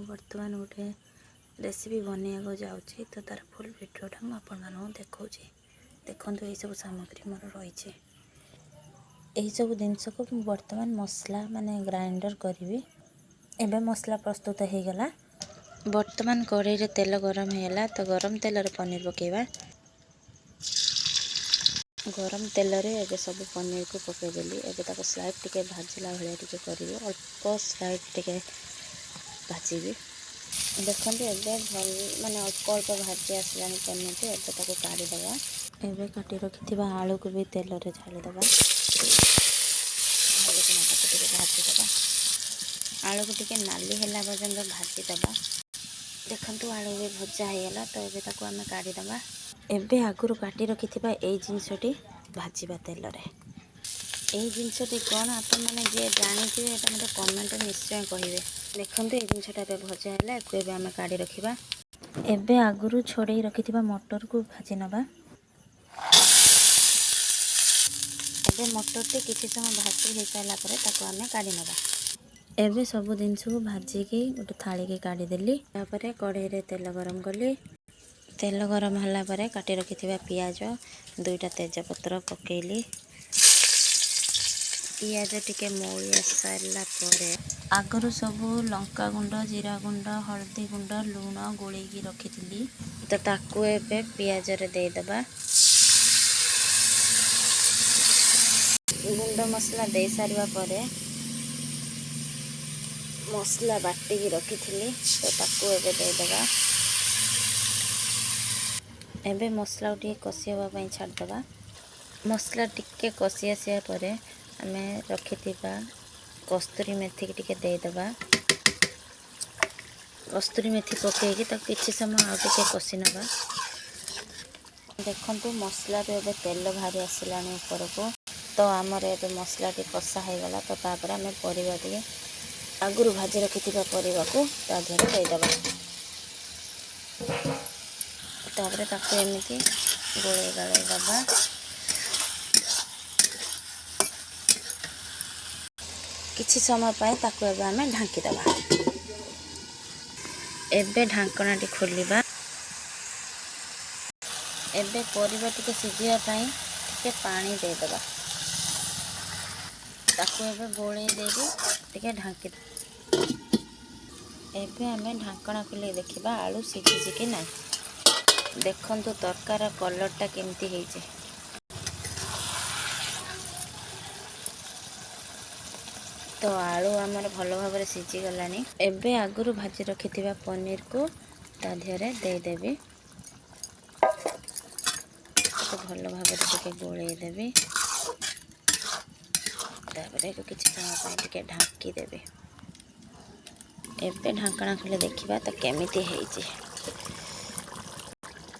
बर्तमान गोटे रेसिपी बनैया जाऊँगी तो तार फुल भिडियोटा मुझे आपको देखा देखो यही सब सामग्री मोर रही यही सब जिनस को बर्तमान मसला माने ग्राइंडर करी एबे मसला प्रस्तुत हो गला। बर्तमान कड़ाई रे तेल गरम होगा तो गरम तेल रे पनीर पकेबा। गरम तेल रे एबे सब पनीर को पकईदेली। एबे ताको स्लाइड टिके भाजला भाया टिके करिवो अल्प स्लाइड टिके भाजी देखते एबे भल माने अल्प अल्प भाजी आसलानी पनीर को एबे ताको काढ़ी दबा। एबे काटी रखिथिबा आलू को भी तेल रे झाड़ी दबा। आलू को टिके भाजी दबा। आलू को टिके नाली होला पर्यंत भाजी दबा। देखंतु आलू भी भजा हो गला तो एबे ताको आमे काढ़ी दबा। एबे आगुरु काटी रखिथिबा एई जिनसटी भाजीबा तेल रे। एई जिनसटी कोन आपन माने जे जानिथिबे एटा मते कमेंट रे निश्चय कहिबे। देखंतु एई जिनसटा एबे भजा होला एको एबे आमे काढ़ी रखिबा। एबे आगुरु छोड़ेई रखिथिबा मटर को भाजी नबा। एबे मटर टे किछि समय भाजी हो साइला परे ताको आमे काढ़ी नबा। एबे सब जिनस को भाजी के गोटे थाली के काढ़ी देली। तापरे कढ़ाई रे तेल गरम कली। तेल गरम होला परे काटी रखिथिबा पियाज दुईटा तेजपत्र पकेइली। पियाज टिके मौली आसारला परे आगरु सब लंका गुंड जीरा गुंड हल्दी गुंड लूण गोलेकी रखिथिली तो ताकू एबे पियाज रे दे दबा। गुंड मसला दे सारिबा परे मसला बाटी की रखिथिली तो ताकू एबे दे दबा। एबे मसला टिके कषि हवा पई छाड़ दबा। मसला टिके कषि आसिया परे आमे रखिथिबा कस्तूरी मेथी टिके दे दबा। कस्तूरी मेथी पकेइकी तो किछि समय आ टिके कषि नबा। देखंतु मसला रे एबे तेल भारी आसिलानी ऊपर को तो आमर एबे मसला टी कषा हो गला तो तापर आमे परिबा टिके आगुरु भाजी रखिथिबा परिबा को ता देहरे दे दबा। तापर ताको एमिति गोळे गाळे दबा। किछि समय पाए ताको एबे आमे ढांकी दबा। एबे ढांकना टी खोलिबा। एबे परिबा टिके सिझिया पई टिके पानी दे दबा। ताको एबे गोळे देबी टिके ढांकी। एबे आमे ढांकना खोली देखिबा आलू सिझिछि कि नै। देखंतु तरकार कलरटा केमती हेइछि। तो आलू आमर भल भाव सिझी गलानी। एबे आगुरु भाजी रखिथिबा पनीर को ता देहरे दे देबी। तो भल भाव टिके गोळे देबी। तापर एको किछि समय पई टिके ढांकी देबी। एबे ढांकना खोले देखिबा तो केमिति हेइछि।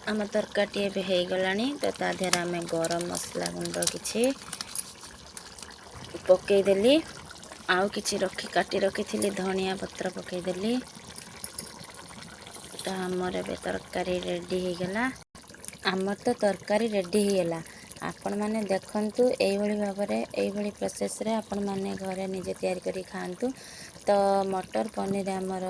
आम तरकाटी एबे हेइ गलानी तो ता देहरे आमे गरम मसला गुंड किछि पकई देली। आउ किछि रखी काटी रखिथिली धनिया पत्र पकई देली। तो आमर एबे तरकारी रेडी हो गला। आमर तो तरकारी रेडी हो गला। आपण माने देखंतु एई भली भाबरे एई भली प्रोसेस रे आपण माने घरे निजे तयारी करी खांतु। तो मटर पनीर आमर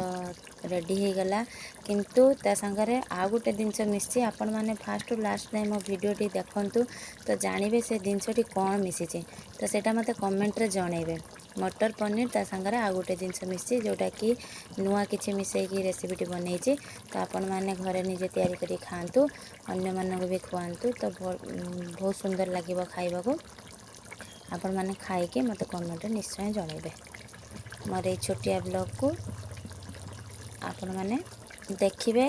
रेडी हो गला। किंतु ता संगरे आ गुटे जिनस मिसी आपण माने फास्ट टू लास्ट टाइम मो वीडियो टी देखंतु तो जानिबे से जिनसटी कोन मिसिछि तो सेटा मते कमेंट रे जणैबे। मटर पनीर ता संगरे आ गुटे जिनस मिसी जोटा कि नुआ किछि मिसई की रेसिपी टी बनैछि। तो आपण माने घरे निजे तयारी करी खांतु अन्य मानक भी खुआंतु तो बहुत सुंदर लागिबो खाइबा को। आपण माने खाइ के मते कमेंट रे निश्चय जणैबे। मोर ए छोटिया ब्लॉग को आपण माने देखिबे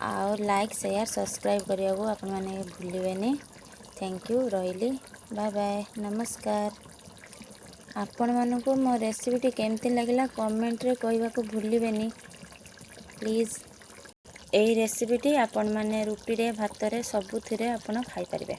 और लाइक शेयर सब्सक्राइब करिया को आपण माने भूलिबेनी। थैंक यू रहिली बाय बाय नमस्कार। आपण मानको मो रेसिपी टी केमती लागिला कमेंट रे कहबा को भूलिबेनी प्लीज। एई रेसिपी टी आपण माने रुटी रे भात रे सबुथिरे आपण खाइ परिबे।